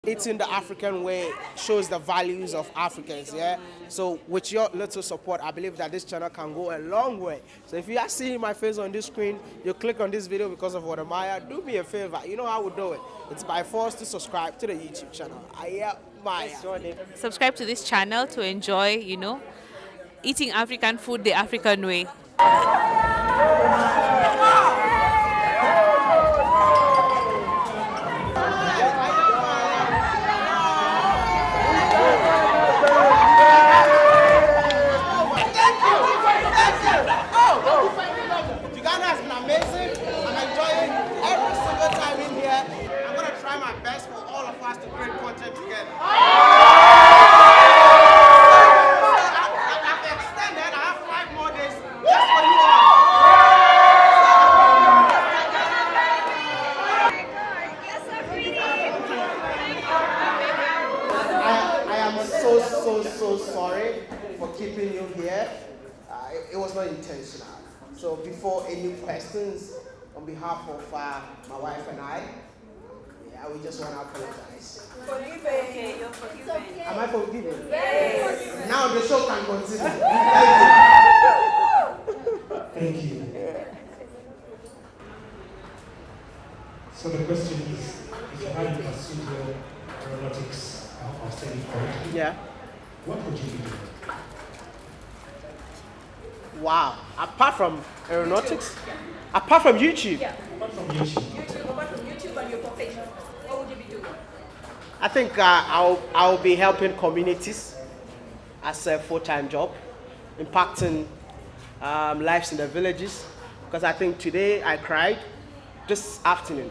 eating the African way shows the values of Africans, yeah? So with your little support, I believe that this channel can go a long way. So if you are seeing my face on this screen, you click on this video because of WODEMAYA, do me a favor. You know how we do it. It's by force to subscribe to the YouTube channel. Maya. Subscribe to this channel to enjoy, you know, eating African food the African way. Uganda has been amazing. I'm enjoying every single time in here. I'm going to try my best for all of us to create content together. I've extended. I have 5 more days just for you all. I am so sorry for keeping you here. It was not intentional. So before any questions, on behalf of my wife and I we just want to apologize. Forgiven. Okay, you're forgiven. Am I forgiven? Yes. Now the show can continue. Thank you. So the question is, if you had pursued your aeronautics or study for it, Yeah. what would you be doing? Wow. Apart from aeronautics? Apart from YouTube? Yeah. Apart from YouTube. Apart from YouTube and your profession, what would you be doing? I think I'll be helping communities as a full-time job, impacting lives in the villages. Because I think today I cried, this afternoon.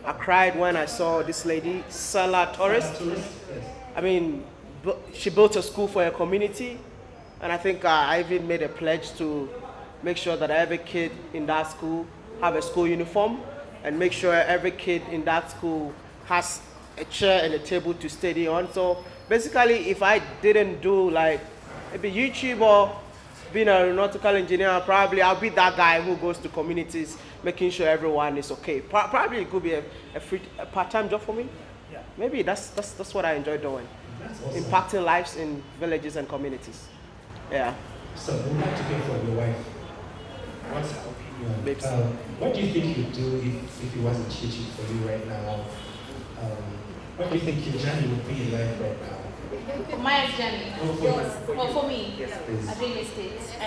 I cried when I saw this lady, Sala Torres. I mean, she built a school for her community. And I think I even made a pledge to make sure that every kid in that school have a school uniform and make sure every kid in that school has a chair and a table to study on. So basically, if I didn't do like maybe YouTube or being an aeronautical engineer, probably I'll be that guy who goes to communities making sure everyone is okay. Probably it could be a part-time job for me. Yeah. Maybe that's what I enjoy doing. Awesome. Impacting lives in villages and communities. Yeah. So we'd like to hear from your wife. What's her opinion? What do you think you'd do if it wasn't teaching for you right now? What do you think your journey would be in life right now? Maya's journey. For me, Yes, real estate. I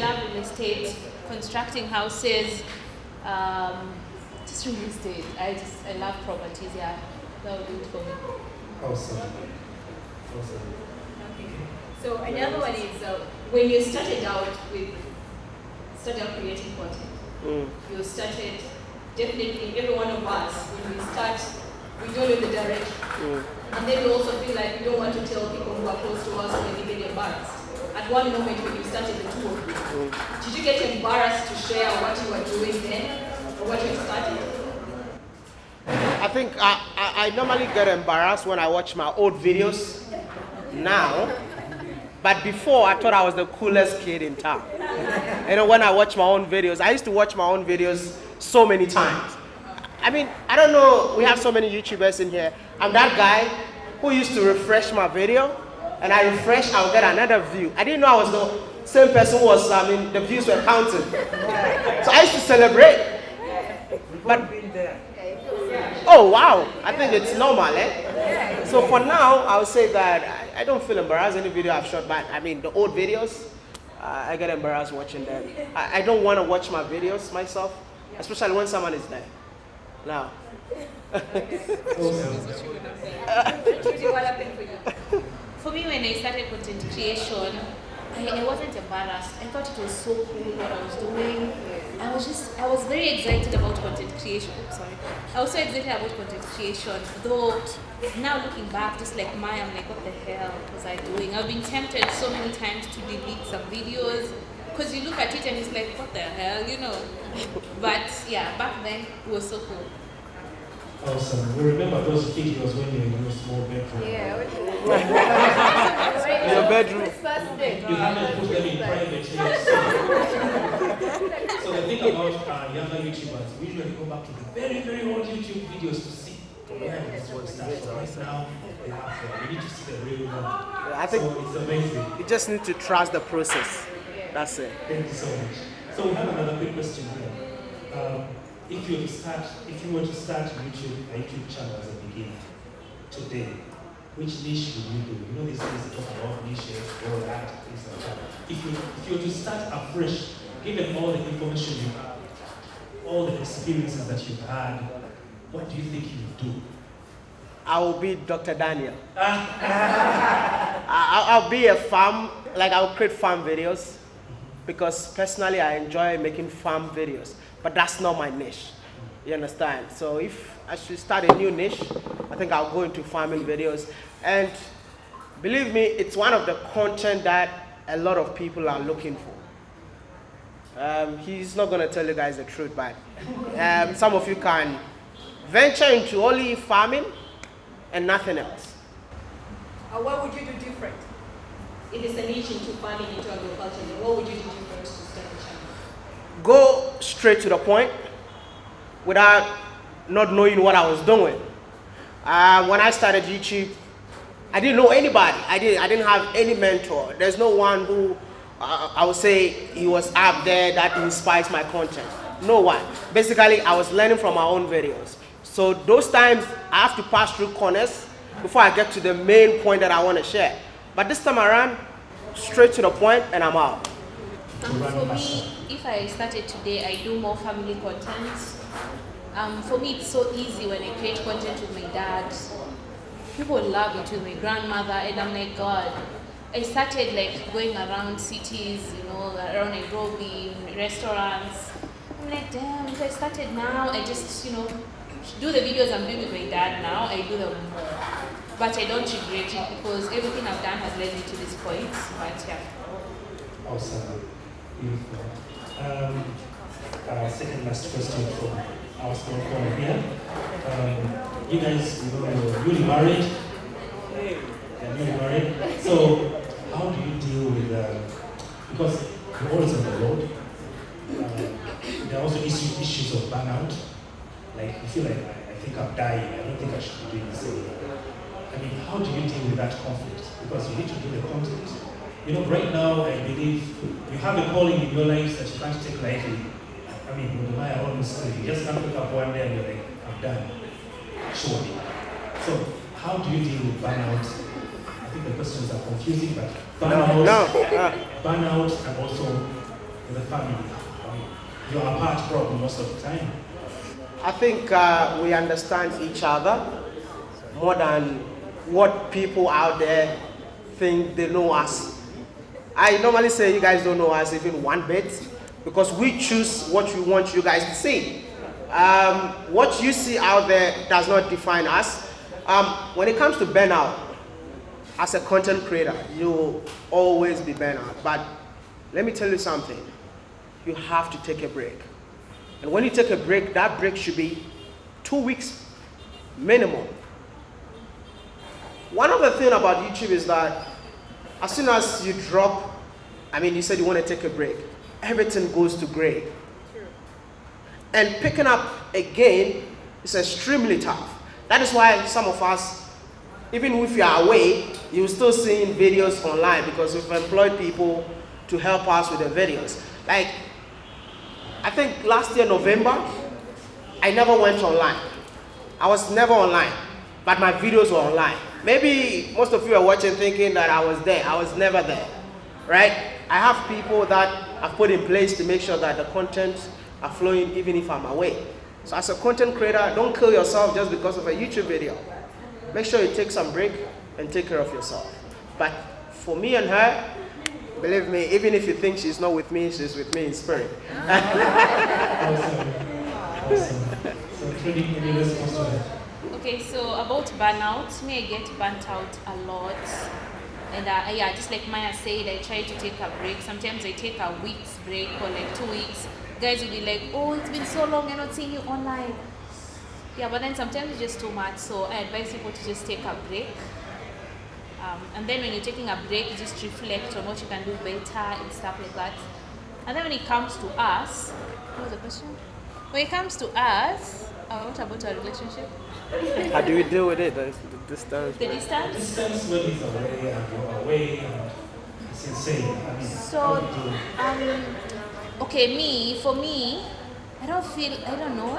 love real estate, constructing houses, just real estate. I love properties. Yeah, that would do it for me. Awesome. So another one is when you started out creating content. You started, definitely every one of us, when we start, we don't know the direction. And then we also feel like we don't want to tell people who are close to us when they get embarrassed. At one moment when you started the two of you, did you get embarrassed to share what you were doing then or what you started? I think I normally get embarrassed when I watch my old videos now. But before, I thought I was the coolest kid in town. You know, when I watch my own videos, I used to watch my own videos so many times. I mean, I don't know, we have so many YouTubers in here. I'm that guy who used to refresh my video, and I refresh, I'll get another view. I didn't know I was the same person who was, the views were counted. So I used to celebrate. But, oh wow, I think it's normal, eh? So for now, I would say that I don't feel embarrassed any video I've shot, but I mean, the old videos, I get embarrassed watching them. I don't want to watch my videos myself, especially when someone is there. Now. What happened for you? For me, when I started content creation, I wasn't embarrassed. I thought it was so cool what I was doing. I was very excited about content creation. I was so excited about content creation. Though now looking back, just like Maya, I'm like, what the hell was I doing? I've been tempted so many times to delete some videos because you look at it and it's like, what the hell, you know? But yeah, back then it was so cool. Awesome. We remember those videos when you were in your small bedroom. Yeah. Your bedroom. You haven't put them in private yet. So the thing about younger YouTubers, we usually go back to the very, very old YouTube videos to see Yeah, that's what starts right now. They have, you need to see the real one. I think so it's amazing. you just need to trust the process. That's it. Thank you so much. So we have another quick question here. If you were to start a YouTube channel as a beginner today, which niche would you do? You know these days they talk about niches, all that, things like that. If you were to start afresh, given all the information you have, all the experiences that you've had, what do you think you would do? I will be Dr. Daniel. I'll be a farm, like I'll create farm videos because personally I enjoy making farm videos, but that's not my niche. You understand? So if I should start a new niche, I think I'll go into farming videos. And believe me, it's one of the content that a lot of people are looking for. He's not going to tell you guys the truth, but some of you can venture into only farming and nothing else. What would you do different? If it's a niche into farming, into agriculture, then what would you do different to start a channel? Go straight to the point without not knowing what I was doing. When I started YouTube, I didn't know anybody. I didn't have any mentor. There's no one who I would say he was up there that inspires my content. No one. Basically, I was learning from my own videos. So those times I have to pass through corners before I get to the main point that I want to share. But this time around, straight to the point and I'm out. For me, if I started today, I do more family content. For me, it's so easy when I create content with my dad. People love it with my grandmother, and I'm like, God. I started like going around cities, you know, around Nairobi, restaurants. I'm like, damn, if I started now, I just, you know, do the videos I'm doing with my dad now, I do them more. But I don't regret it because everything I've done has led me to this point. But yeah. Awesome. Beautiful. Second last question from our small corner here. You guys, you know, you're newly married. You're newly married. So, how do you deal with, because you're always on the road, there are also issues of burnout. Like, you feel like, I think I'm dying, I don't think I should be doing this anymore. I mean, how do you deal with that conflict? Because you need to do the content. You know, right now, I believe you have a calling in your lives that you can't take lightly. I mean, WODEMAYA almost said, you just can't wake up one day and you're like, I'm done. Surely. So, how do you deal with burnout? I think the questions are confusing, but burnout, burnout and also with the family. I mean, you're apart probably most of the time. I think we understand each other more than what people out there think they know us. I normally say you guys don't know us even one bit because we choose what we want you guys to see. What you see out there does not define us. When it comes to burnout, as a content creator, you will always be burnout. But let me tell you something. You have to take a break. And when you take a break, that break should be 2 weeks minimum. One of the things about YouTube is that as soon as you drop, I mean, you said you want to take a break, everything goes to gray. And picking up again is extremely tough. That is why some of us, even if you are away, you're still seeing videos online because we've employed people to help us with the videos. Like, I think last year, November, I never went online. I was never online, but my videos were online. Maybe most of you are watching thinking that I was there. I was never there, right? I have people that I've put in place to make sure that the content are flowing even if I'm away. So as a content creator, don't kill yourself just because of a YouTube video. Make sure you take some break and take care of yourself. But for me and her, believe me, even if you think she's not with me, she's with me in spirit. Awesome. So, Trudy, any response to that? Okay, so about burnout, me I get burnt out a lot. And yeah, just like Maya said, I try to take a break. Sometimes I take a week's break or like 2 weeks. Guys will be like, oh, it's been so long, I'm not seeing you online. Yeah, but then sometimes it's just too much. So I advise people to just take a break. And then when you're taking a break, you just reflect on what you can do better and stuff like that. And then when it comes to us, what was the question? When it comes to us, What about our relationship? How do we deal with it? The distance. The distance? Distance when he's away and you're away, and it's insane. I mean, So, how do you do? okay, for me, I don't know.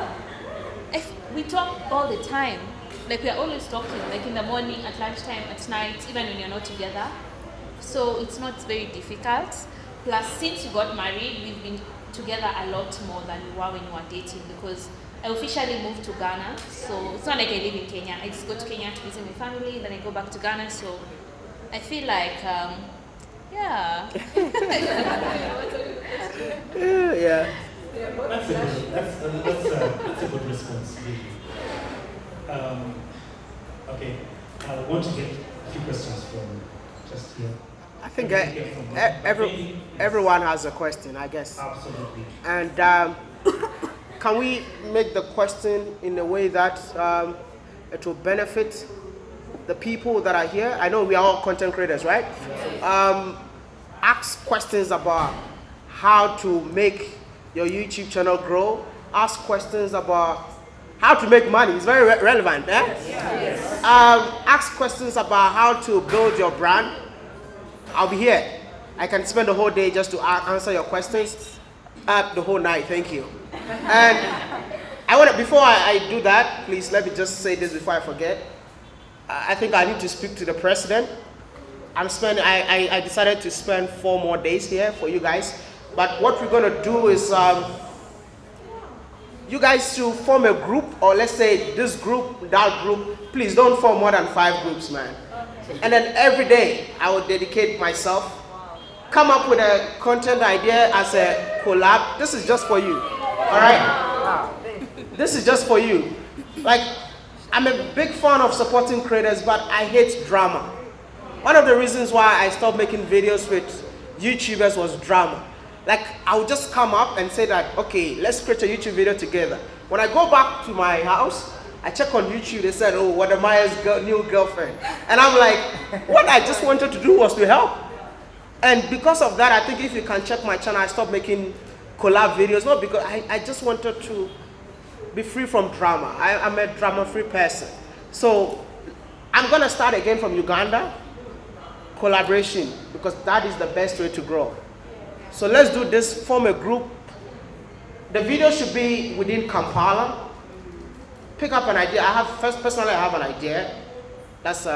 We talk all the time. Like, we are always talking, like in the morning, at lunchtime, at night, even when you're not together. So it's not very difficult. Plus, since you got married, we've been together a lot more than we were when we were dating, because I officially moved to Ghana. So it's not like I live in Kenya. I just go to Kenya to visit my family, then I go back to Ghana. So I feel like, yeah. Yeah. That's a good response, really. Okay, I want to get a few questions from just here. I think everyone has a question, I guess. Absolutely. And can we make the question in a way that it will benefit the people that are here? I know we are all content creators, right? Ask questions about how to make your YouTube channel grow. Ask questions about how to make money. It's very relevant. Eh? Yes. Ask questions about how to build your brand. I'll be here. I can spend the whole day just to answer your questions. The whole night. Thank you. And before I do that, please let me just say this before I forget. I think I need to speak to the president. I decided to spend 4 more days here for you guys. But what we're gonna do is you guys should form a group, or let's say this group, that group. Please don't form more than 5 groups, man. And then every day I will dedicate myself, come up with a content idea as a collab. This is just for you, all right? This is just for you. Like, I'm a big fan of supporting creators, but I hate drama. One of the reasons why I stopped making videos with YouTubers was drama. Like, I would just come up and say that, okay, let's create a YouTube video together. When I go back to my house, I check on YouTube, they said, oh, WODEMAYA's new girlfriend. And I'm like, what I just wanted to do was to help. And because of that, I think if you can check my channel, I stopped making collab videos. Not because I just wanted to be free from drama. I'm a drama-free person. So I'm gonna start again from Uganda, collaboration, because that is the best way to grow. So let's do this, form a group. The video should be within Kampala. Pick up an idea. Personally, I have an idea. That's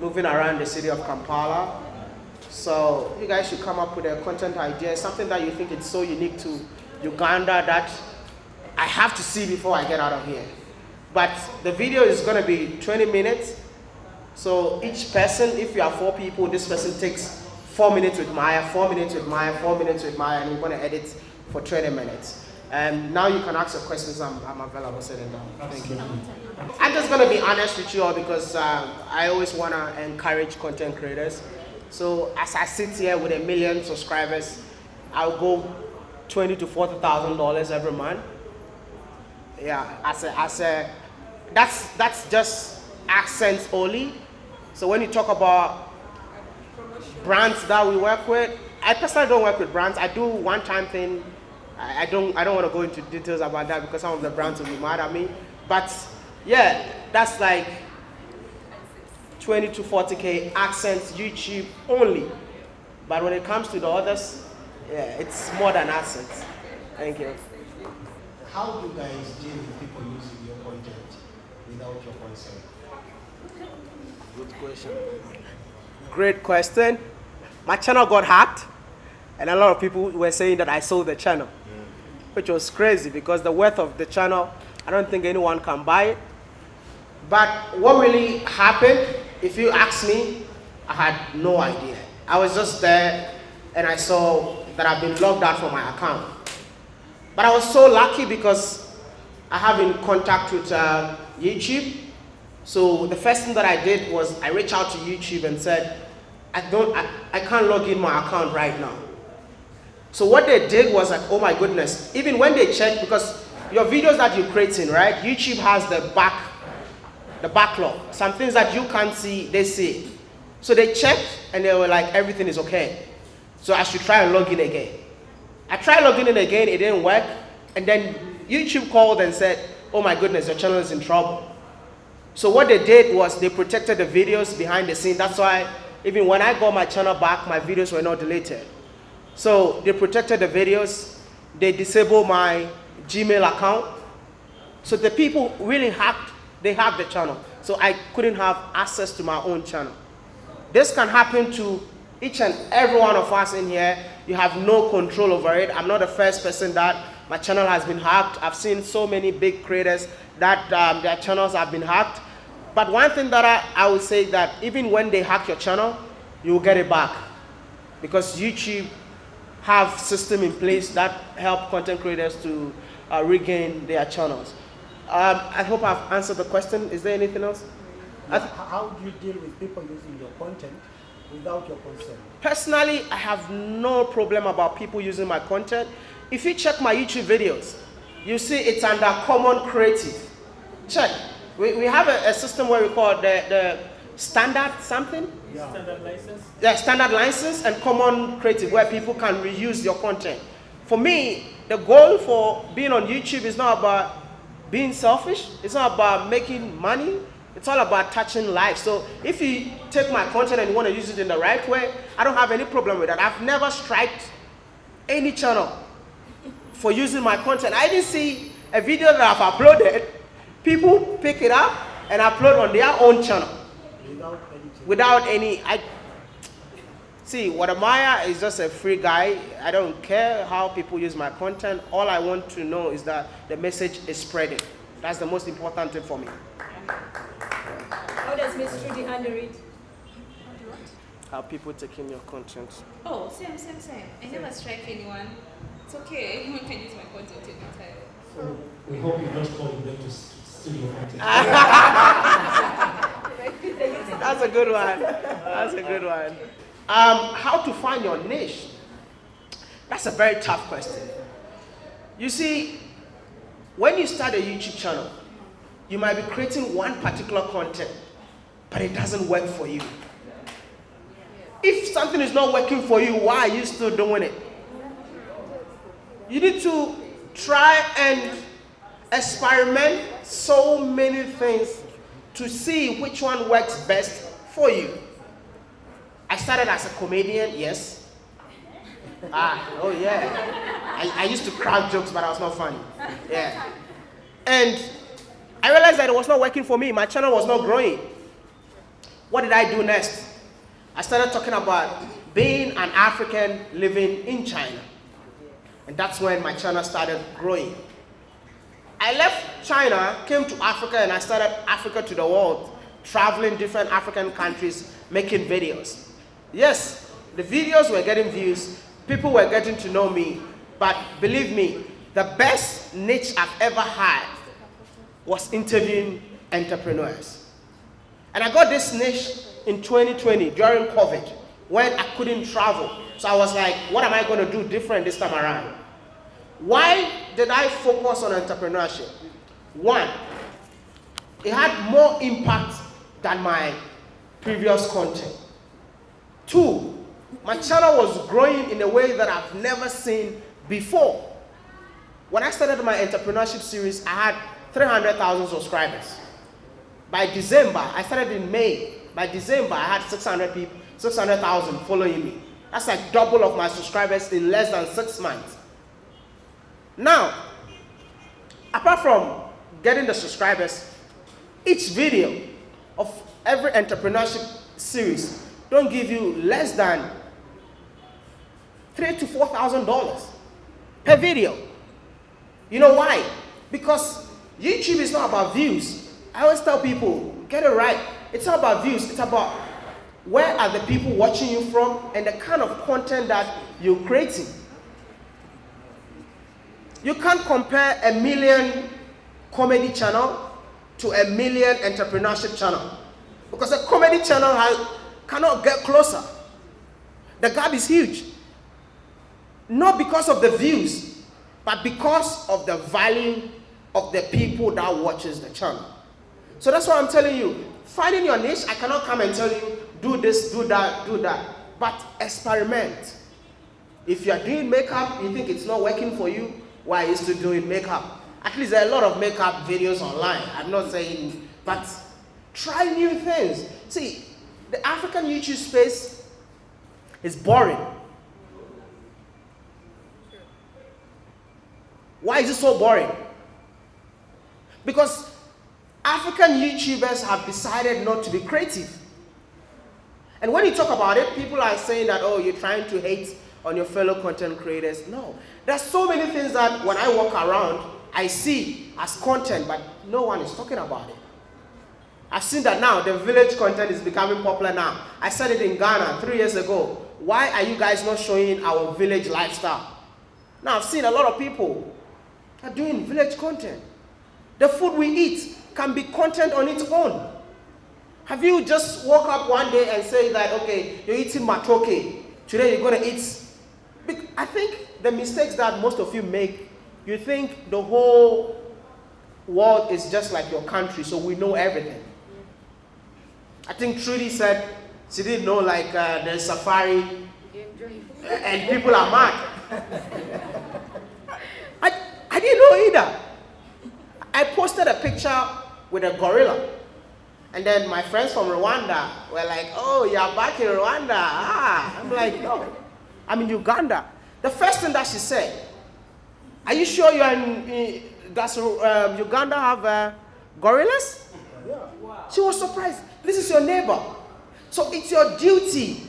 moving around the city of Kampala. So you guys should come up with a content idea, something that you think is so unique to Uganda that I have to see before I get out of here. But the video is gonna be 20 minutes. So each person, if you are 4 people, this person takes 4 minutes with Maya, 4 minutes with Maya, 4 minutes with Maya, and we're gonna edit for 20 minutes. And now you can ask your questions. I'm available, sit down. Thank you. I'm just gonna be honest with you all because I always wanna encourage content creators. So as I sit here with 1 million subscribers, I'll go $20,000 to $40,000 every month. Yeah, that's just accents only. So when you talk about brands that we work with, I personally don't work with brands. I do one-time thing. I don't want to go into details about that because some of the brands will be mad at me. But yeah, that's like 20 to 40K accents, YouTube only. But when it comes to the others, yeah, it's more than accents. Thank you. How do you guys deal with people using your content without your consent? Good question. Great question. My channel got hacked, and a lot of people were saying that I sold the channel, which was crazy because the worth of the channel, I don't think anyone can buy it. But what really happened, if you ask me, I had no idea. I was just there and I saw that I've been logged out from my account. But I was so lucky because I have in contact with YouTube. So the first thing that I did was I reached out to YouTube and said, I can't log in my account right now. So what they did was like, oh my goodness, even when they checked, because your videos that you're creating, right, YouTube has the backlog. Some things that you can't see, they see. So they checked and they were like, everything is okay. So I should try and log in again. I tried logging in again, it didn't work. And then YouTube called and said, oh my goodness, your channel is in trouble. So what they did was they protected the videos behind the scene. That's why even when I got my channel back, my videos were not deleted. So they protected the videos. They disabled my Gmail account. So the people really hacked the channel. So I couldn't have access to my own channel. This can happen to each and every one of us in here. You have no control over it. I'm not the first person that my channel has been hacked. I've seen so many big creators that their channels have been hacked. But one thing that I would say that even when they hack your channel, you will get it back. Because YouTube have system in place that help content creators to regain their channels. I hope I've answered the question. Is there anything else? How do you deal with people using your content without your consent? Personally, I have no problem about people using my content. If you check my YouTube videos, you see it's under common creative. Check. We have a system where we call the standard something. Yeah. Standard license? Yeah, standard license and common creative where people can reuse your content. For me, the goal for being on YouTube is not about being selfish. It's not about making money. It's all about touching lives. So if you take my content and you want to use it in the right way, I don't have any problem with that. I've never striked any channel for using my content. I didn't see a video that I've uploaded, people pick it up and upload on their own channel. Without any, see, WODEMAYA is just a free guy. I don't care how people use my content. All I want to know is that the message is spreading. That's the most important thing for me. How does Miss Trudy handle it? How people taking your content. Oh, same. I never strike anyone. It's okay. Anyone can use my content anytime. So we hope you're not calling them to steal your content. That's a good one. That's a good one. How to find your niche? That's a very tough question. You see, when you start a YouTube channel, you might be creating one particular content, but it doesn't work for you. If something is not working for you, why are you still doing it? You need to try and experiment so many things to see which one works best for you. I started as a comedian, yes. Oh yeah. I used to crack jokes, but I was not funny. Yeah. And I realized that it was not working for me. My channel was not growing. What did I do next? I started talking about being an African living in China. And that's when my channel started growing. I left China, came to Africa, and I started Africa to the world, traveling different African countries, making videos. Yes, the videos were getting views, people were getting to know me, but believe me, the best niche I've ever had was interviewing entrepreneurs. And I got this niche in 2020 during COVID when I couldn't travel. So I was like, what am I going to do different this time around? Why did I focus on entrepreneurship? One, it had more impact than my previous content. Two, my channel was growing in a way that I've never seen before. When I started my entrepreneurship series, I had 300,000 subscribers. By December, I started in May. By December, I had 600,000 following me. That's like double of my subscribers in less than 6 months. Now, apart from getting the subscribers, each video of every entrepreneurship series don't give you less than $3,000 to $4,000 per video. You know why? Because YouTube is not about views. I always tell people, get it right. It's not about views. It's about where are the people watching you from and the kind of content that you're creating. You can't compare a million comedy channel to a million entrepreneurship channel. Because a comedy channel cannot get closer. The gap is huge. Not because of the views, but because of the value of the people that watches the channel. So that's why I'm telling you, finding your niche, I cannot come and tell you, do this, do that, do that. But experiment. If you're doing makeup, you think it's not working for you, why are you still doing makeup? At least there are a lot of makeup videos online. I'm not saying, but try new things. See, the African YouTube space is boring. Why is it so boring? Because African YouTubers have decided not to be creative. And when you talk about it, people are saying that, oh, you're trying to hate on your fellow content creators. No. There's so many things that when I walk around, I see as content, but no one is talking about it. I've seen that now, the village content is becoming popular now. I said it in Ghana 3 years ago. Why are you guys not showing our village lifestyle? Now I've seen a lot of people are doing village content. The food we eat can be content on its own. Have you just woke up one day and say that, okay, you're eating matoke, today you're going to eat? I think the mistakes that most of you make, you think the whole world is just like your country, so we know everything. I think Trudy said she didn't know like there's safari and people are mad. I didn't know either. I posted a picture with a gorilla. And then my friends from Rwanda were like, oh, you're back in Rwanda. Ah. I'm like, no, I'm in Uganda. The first thing that she said, are you sure you're in does Uganda have gorillas? Yeah. Wow. She was surprised. This is your neighbor. So it's your duty.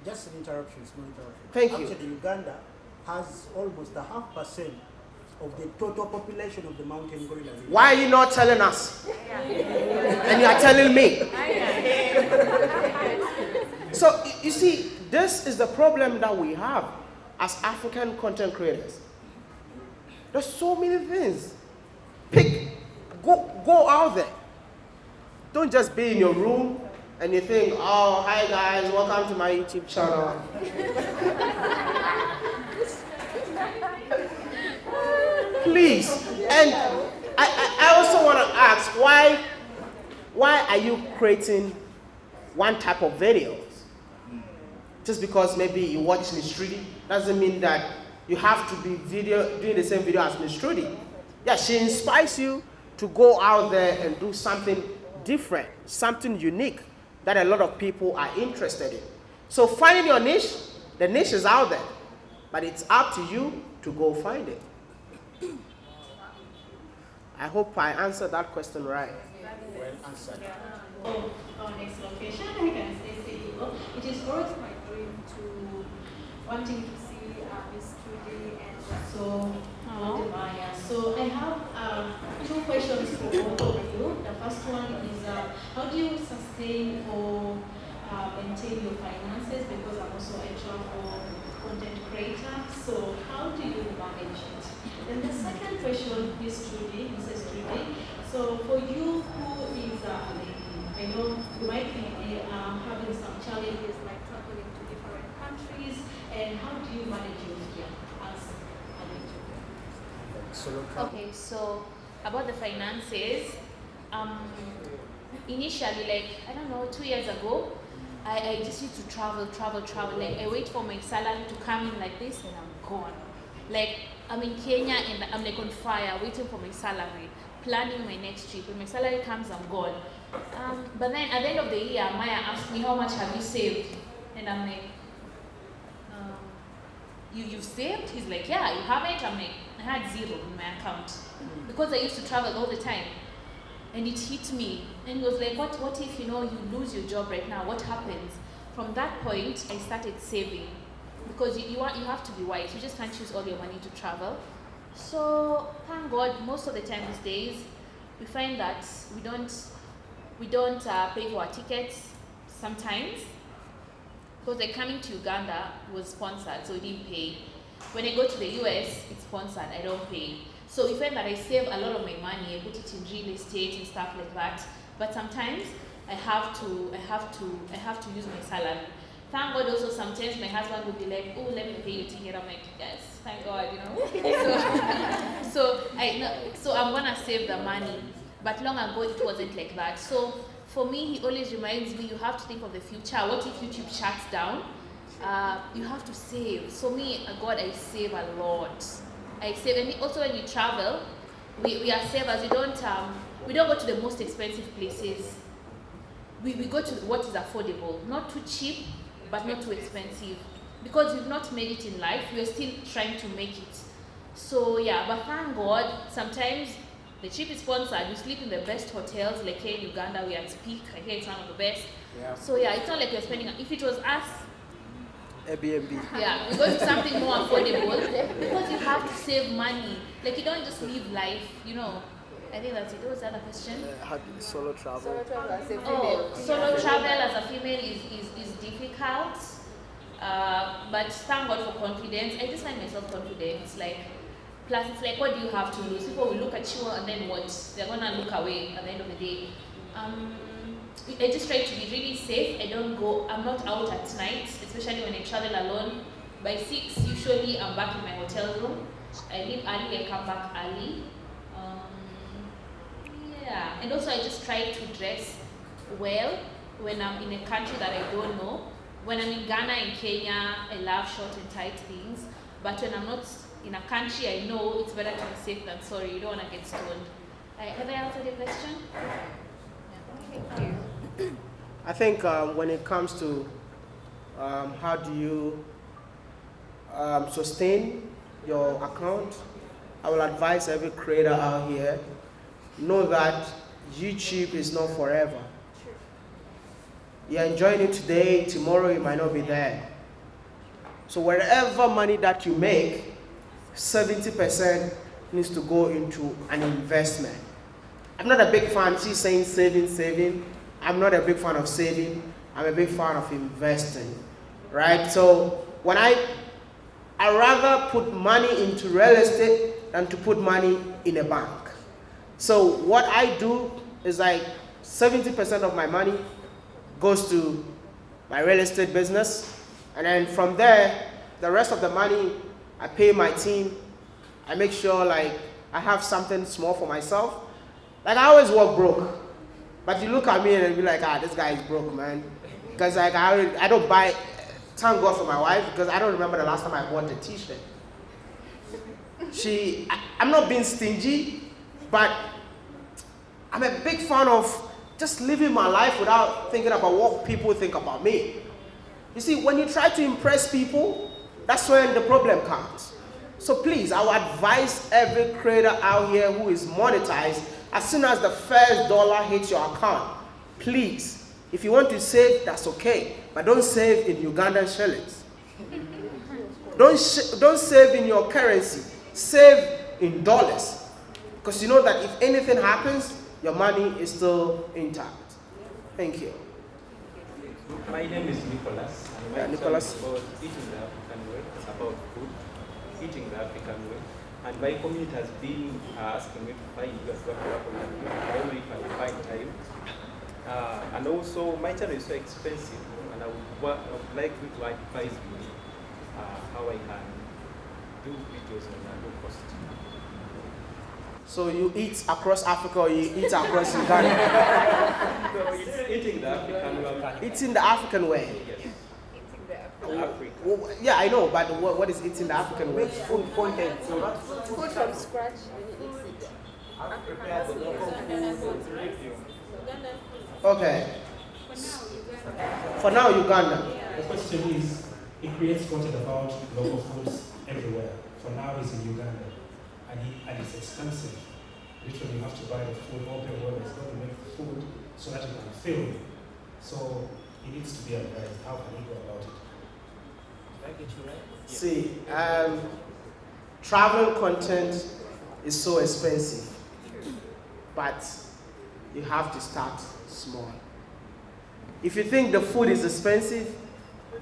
Just an interruption, small interruption. Thank you. Actually, Uganda has almost 0.5% of the total population of the mountain gorillas. Why are you not telling us? And you are telling me. So you see, this is the problem that we have as African content creators. There's so many things. Go out there. Don't just be in your room and you think, oh, hi guys, welcome to my YouTube channel. Please. And I also want to ask, why are you creating one type of videos? Just because maybe you watch Miss Trudy doesn't mean that you have to be doing the same video as Miss Trudy. Yeah, she inspires you to go out there and do something different, something unique that a lot of people are interested in. So finding your niche, the niche is out there, but it's up to you to go find it. I hope I answered that question right. Well answered. Our next location, I can say CEO. It is always my dream to wanting to see Miss Trudy and also WODEMAYA. So I have 2 questions for both of you. The first one is how do you sustain or maintain your finances? Because I'm also a travel content creator. So how do you manage it? And the second question, Mrs. Trudy. So for you who is I know you might be having some challenges like traveling to different countries, and how do you manage your fear as a YouTuber? Okay, so about the finances, initially, like, I don't know, 2 years ago, I just used to travel. Like, I wait for my salary to come in like this and I'm gone. Like, I'm in Kenya and I'm like on fire, waiting for my salary, planning my next trip. When my salary comes, I'm gone. But then at the end of the year, Maya asked me, how much have you saved? And I'm like, you've saved? He's like, yeah, you haven't? I'm like, I had 0 in my account. Because I used to travel all the time. And it hit me. And he was like, what if, you lose your job right now? What happens? From that point, I started saving. Because you have to be wise. You just can't use all your money to travel. So thank God, most of the time these days, we find that we don't pay for our tickets sometimes. Because like coming to Uganda was sponsored, so we didn't pay. When I go to the US, it's sponsored, I don't pay. So we find that I save a lot of my money, I put it in real estate and stuff like that. But sometimes I have to use my salary. Thank God also sometimes my husband will be like, oh, let me pay you ticket. I'm like, yes, thank God, So I'm gonna save the money. But long ago it wasn't like that. So for me, he always reminds me, you have to think of the future. What if YouTube shuts down? You have to save. So me, God, I save a lot. I save. And also when you travel, we are savers. We don't go to the most expensive places. We go to what is affordable, not too cheap, but not too expensive. Because we've not made it in life, we're still trying to make it. So yeah, but thank God, sometimes the cheap is sponsored. You sleep in the best hotels, like here in Uganda, we are at Peak. I hear it's one of the best. Yeah. So yeah, it's not like we're spending. If it was us, Airbnb. yeah, we go to something more affordable because you have to save money. Like you don't just live life, you know. I think that's it. What was the other question? How do you solo travel? Solo travel as a female. Oh, solo travel as a female is difficult. But thank God for confidence. I just find myself confident. Like, plus it's like, what do you have to lose? People will look at you and then what? They're gonna look away at the end of the day. I just try to be really safe. I'm not out at night, especially when I travel alone. By 6, usually I'm back in my hotel room. I leave early, I come back early. Yeah, and also I just try to dress well when I'm in a country that I don't know. When I'm in Ghana and Kenya, I love short and tight things. But when I'm not in a country I know, it's better to be safe than sorry. You don't want to get stoned. Have I answered your question? Yeah. Thank you. I think when it comes to how do you sustain your account, I will advise every creator out here, know that YouTube is not forever. You're enjoying it today, tomorrow you might not be there. So wherever money that you make, 70% needs to go into an investment. I'm not a big fan, she's saying saving. I'm not a big fan of saving. I'm a big fan of investing, right? So when I rather put money into real estate than to put money in a bank. So what I do is like 70% of my money goes to my real estate business, and then from there, the rest of the money, I pay my team. I make sure like I have something small for myself. Like I always work broke, but you look at me and be like, this guy is broke, man. Because like I don't buy, thank God for my wife, because I don't remember the last time I bought a t-shirt. I'm not being stingy, but I'm a big fan of just living my life without thinking about what people think about me. You see, when you try to impress people, that's when the problem comes. So please, I would advise every creator out here who is monetized, as soon as the first dollar hits your account, please, if you want to save, that's okay, but don't save in Ugandan shillings. Don't save in your currency, save in dollars. Because you know that if anything happens, your money is still intact. Thank you. My name is Nicholas. And my Nicholas. talk is about eating the African way. It's about food, eating the African way. And my community has been asking me to find you what to work on. I don't know if I find time. And also, my channel is so expensive, and I would like you to advise me how I can do videos on a low cost. So you eat across Africa or you eat across Uganda? So it's eating the African way. Eating the African way. Yes. Africa. Well, yeah, I know, but what is eating the African way? Food content. Food from scratch, then you eat it. Okay. For now, Uganda. The question is, it creates content about local foods everywhere. For now, he's in Uganda, and it's expensive. Literally, you have to buy the food, open where it's going to make the food so that you can film. So it needs to be advised. How can you go about it? Did I get you right? See, travel content is so expensive, but you have to start small. If you think the food is expensive,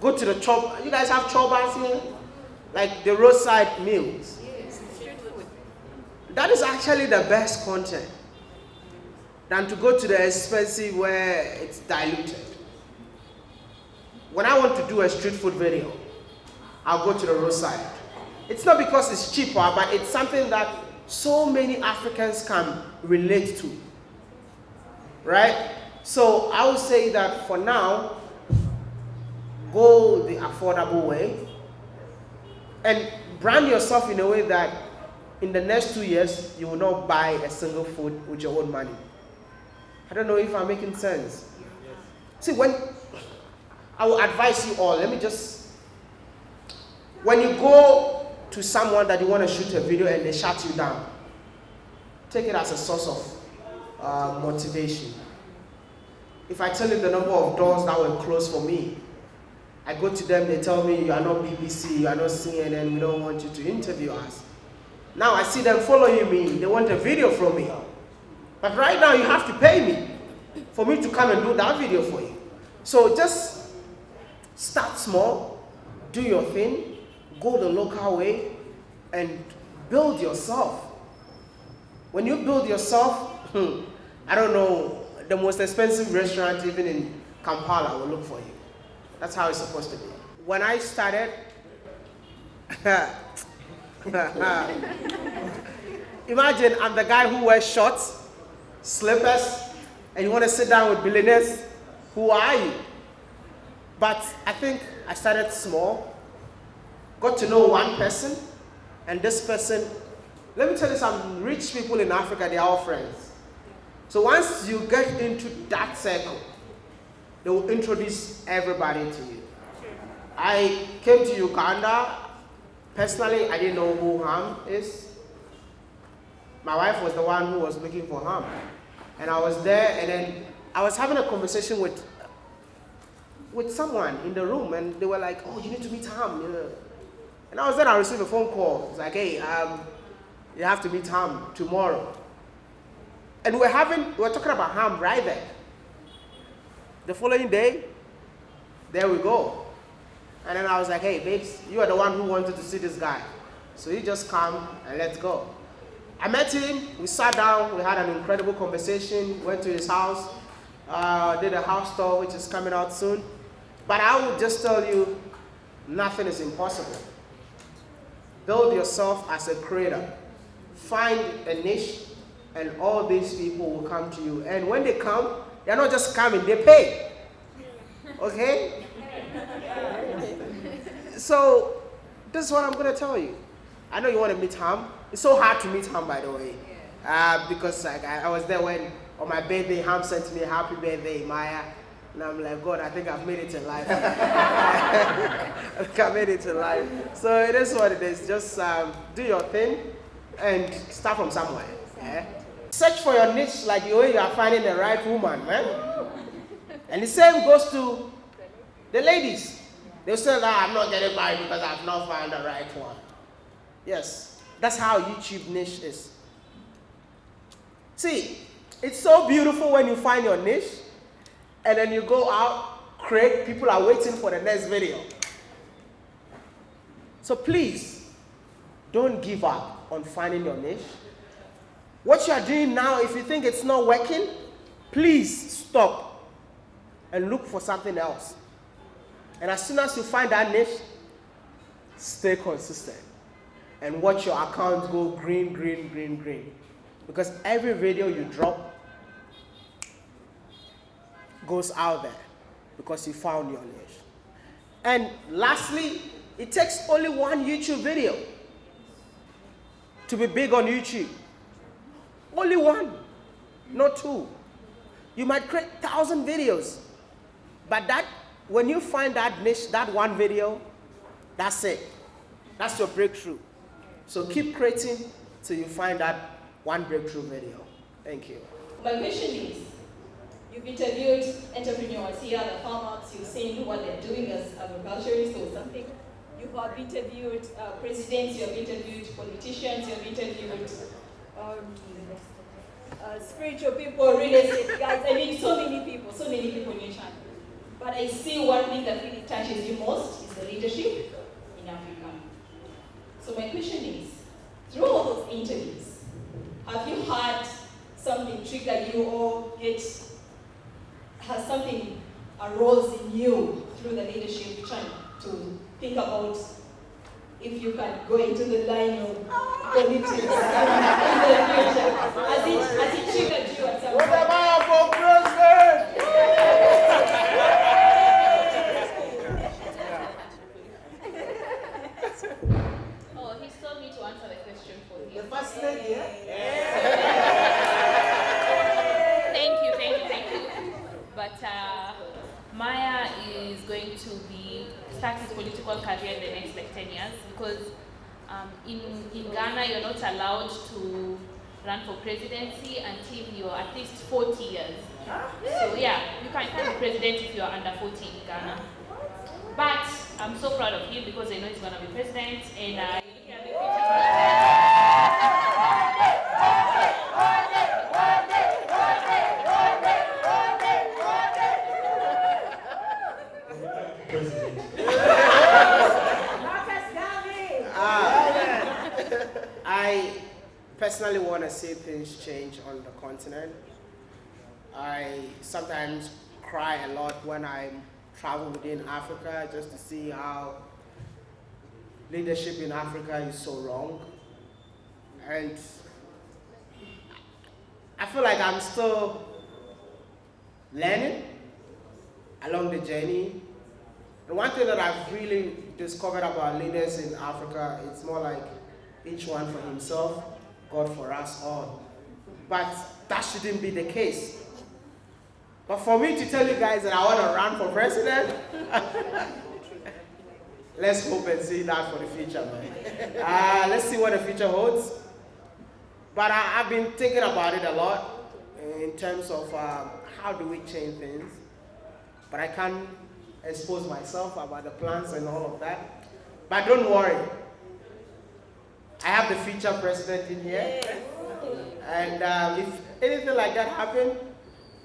go to the chop. You guys have choppers here? Like the roadside meals. That is actually the best content than to go to the expensive where it's diluted. When I want to do a street food video, I'll go to the roadside. It's not because it's cheaper, but it's something that so many Africans can relate to, right? So I would say that for now, go the affordable way and brand yourself in a way that in the next 2 years, you will not buy a single food with your own money. I don't know if I'm making sense. See, when I will advise you all, when you go to someone that you want to shoot a video and they shut you down, take it as a source of motivation. If I tell you the number of doors that were closed for me, I go to them, they tell me, you are not BBC, you are not CNN, we don't want you to interview us. Now I see them following me, they want a video from me. But right now you have to pay me for me to come and do that video for you. So just start small, do your thing, go the local way, and build yourself. When you build yourself, I don't know, the most expensive restaurant even in Kampala will look for you. That's how it's supposed to be. When I started, imagine I'm the guy who wears shorts, slippers, and you want to sit down with billionaires. Who are you? But I think I started small, got to know one person, and this person, let me tell you, some rich people in Africa, they are all friends. So once you get into that circle, they will introduce everybody to you. I came to Uganda. Personally, I didn't know who Ham is. My wife was the one who was looking for Ham. And I was there, and then I was having a conversation with someone in the room, and they were like, oh, you need to meet Ham. And I was there, I received a phone call. It's like, hey, you have to meet Ham tomorrow. And we're talking about Ham right there. The following day, there we go. And then I was like, hey, babes, you are the one who wanted to see this guy. So you just come and let's go. I met him, we sat down, we had an incredible conversation, went to his house, did a house tour, which is coming out soon. But I would just tell you, nothing is impossible. Build yourself as a creator. Find a niche, and all these people will come to you. And when they come, they're not just coming, they pay. Okay? So, this is what I'm going to tell you. I know you want to meet Ham. It's so hard to meet Ham, by the way. Because I was there when, on my birthday, Ham sent me a happy birthday, Maya. And I'm like, God, I think I've made it in life. I think I made it in life. So it is what it is. Just do your thing and start from somewhere. Yeah? Search for your niche like the way you are finding the right woman, man. And the same goes to the ladies. They'll say, I'm not getting married because I've not found the right one. Yes, that's how YouTube niche is. See, it's so beautiful when you find your niche, and then you go out, create, people are waiting for the next video. So please, don't give up on finding your niche. What you are doing now, if you think it's not working, please stop and look for something else. And as soon as you find that niche, stay consistent and watch your account go green, green, green, green. Because every video you drop goes out there because you found your niche. And lastly, it takes only one YouTube video to be big on YouTube. Only one, not two. You might create 1,000 videos, but when you find that niche, that one video, that's it. That's your breakthrough. So keep creating till you find that one breakthrough video. Thank you. My question is, you've interviewed entrepreneurs here, the farmers, you've seen what they're doing as agriculturists or something. You have interviewed presidents, you have interviewed politicians, you have interviewed spiritual people, real estate guys. I mean, so many people in your channel. But I see one thing that really touches you most is the leadership in Africa. So my question is, through all those interviews, have you had something trigger you or has something arose in you through the leadership channel to think about if you can go into the line of politics in the future? Has it triggered you at some point? WODEMAYA for president! Oh, he told me to answer the question for him. The is going to start his political career in the next like 10 years, because in Ghana you're not allowed to run for presidency until you're at least 40 years. So yeah, you can't be president if you're under 40 in Ghana. But I'm so proud of him because I know he's going to be president, and looking at the I personally want to see things change on the continent. I sometimes cry a lot when I travel within Africa just to see how leadership in Africa is so wrong. And I feel like I'm still learning along the journey. And one thing that I've really discovered about leaders in Africa, it's more like each one for himself, God for us all. But that shouldn't be the case. But for me to tell you guys that I want to run for president, let's hope and see that for the future, man. Let's see what the future holds. But I've been thinking about it a lot in terms of how do we change things. But I can't expose myself about the plans and all of that. But don't worry. I have the future president in here. And if anything like that happens,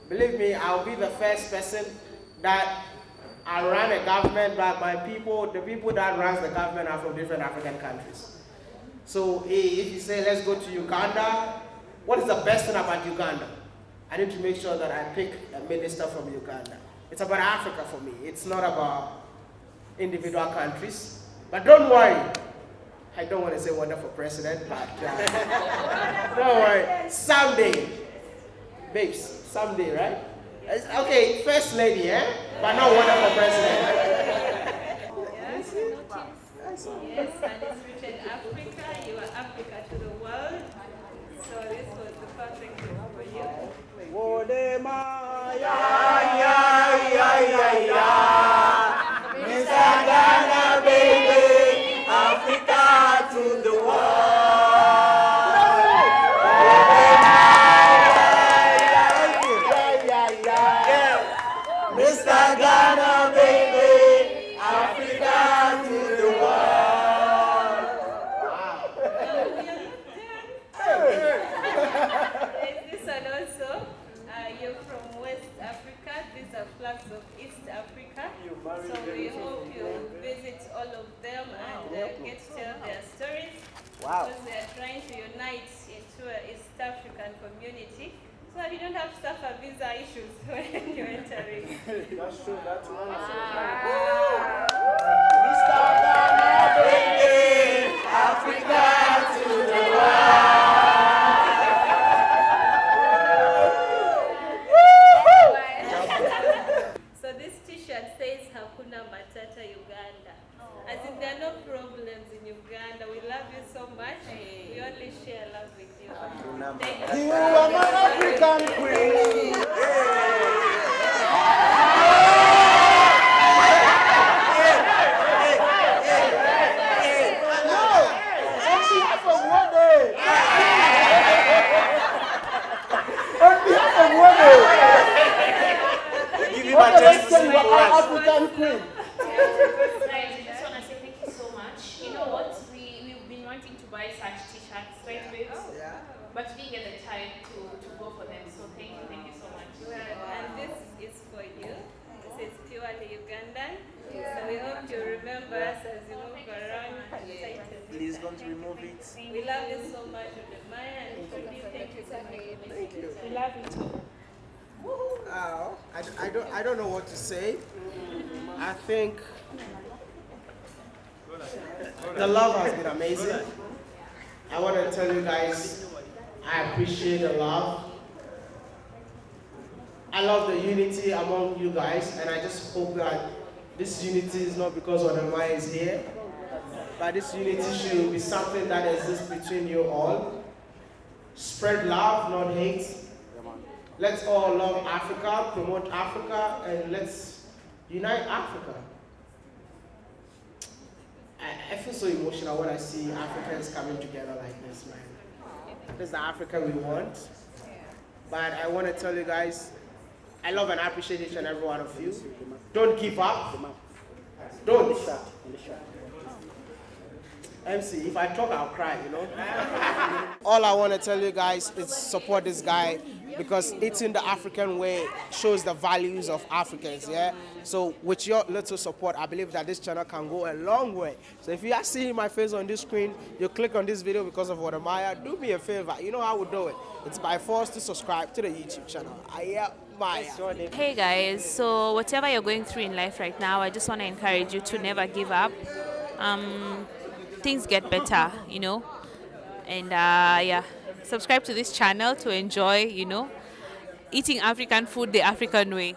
believe me, I'll be the first person that I run a government, but the people that runs the government are from different African countries. So if you say, let's go to Uganda, what is the best thing about Uganda? I need to make sure that I pick a minister from Uganda. It's about Africa for me. It's not about individual countries. But don't worry. I don't want to say wonderful president, but don't worry. Someday, babes, someday, right? Okay, first lady, but not wonderful president. Yes, and it's written Africa. You are Africa to the world. So this was the perfect thing for you. WODEMAYA, Miss Ghana, baby, Africa to the Mr. Ghana, baby, Africa to the world. This one also, you're from West Africa. These are flags of East Africa. So we hope you visit all of them and get to tell their stories. Wow. Because they are trying to unite into an East African community. So that you don't have to suffer visa issues when you're entering. That's true, that's right. Wow. Mr. Ghana, baby, Africa to the world. So this t-shirt says Hakuna Matata Uganda. As in there are no problems in Uganda. We love you so much. We only share love with you. Thank you. You are my African queen. African queen. I just want to say thank you so much. You know what? We've been wanting to buy such t-shirts, right, babes? Yeah. But we didn't get the time to go for them. So thank you so much. And this is for you. This is purely Ugandan. So we hope you remember us as you move around. Please don't remove it. We love you so much, WODEMAYA, and Trudy, thank you so much. Thank you. We love you too. I don't know what to say. I think the love has been amazing. I want to tell you guys, I appreciate the love. I love the unity among you guys, and I just hope that this unity is not because WODEMAYA is here, but this unity should be something that exists between you all. Spread love, not hate. Let's all love Africa, promote Africa, and let's Unite Africa. I feel so emotional when I see Africans coming together like this, man. This is the Africa we want. But I want to tell you guys, I love and appreciate each and every one of you. Don't give up. Don't. MC, if I talk, I'll cry, you know. All I want to tell you guys is support this guy because eating the African way shows the values of Africans, yeah? So with your little support, I believe that this channel can go a long way. So if you are seeing my face on this screen, you click on this video because of WODEMAYA, do me a favor. You know how we do it. It's by force to subscribe to the YouTube channel. Maya. Hey guys, so whatever you're going through in life right now, I just want to encourage you to never give up. Things get better, you know, and yeah, subscribe to this channel to enjoy, you know, eating African food the African way.